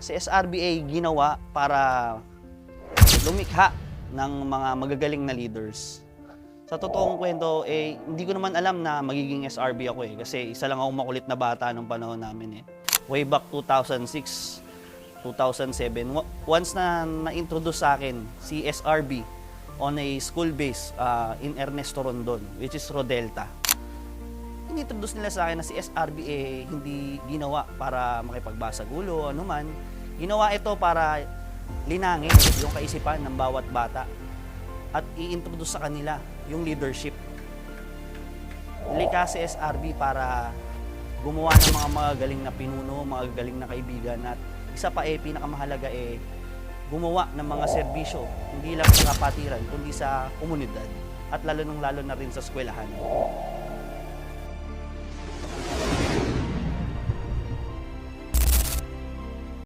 Si SRBA ginawa para lumikha ng mga magagaling na leaders. Sa totoong kwento, hindi ko naman alam na magiging SRB ako kasi isa lang akong makulit na bata nung panahon namin Way back 2006, 2007, once na na-introduce sa akin si SRB on a school base in Ernesto Rondon, which is Rodelta. In-introduce nila sa akin na si SRB hindi ginawa para makipagbasagulo, anuman. Ginawa ito para linangin yung kaisipan ng bawat bata at i-introduce sa kanila yung leadership. Likha si SRB para gumawa ng mga magagaling na pinuno, magagaling na kaibigan at isa pa pinakamahalaga gumawa ng mga serbisyo, hindi lang sa kapatiran, kundi sa komunidad at lalo na rin sa eskwelahan.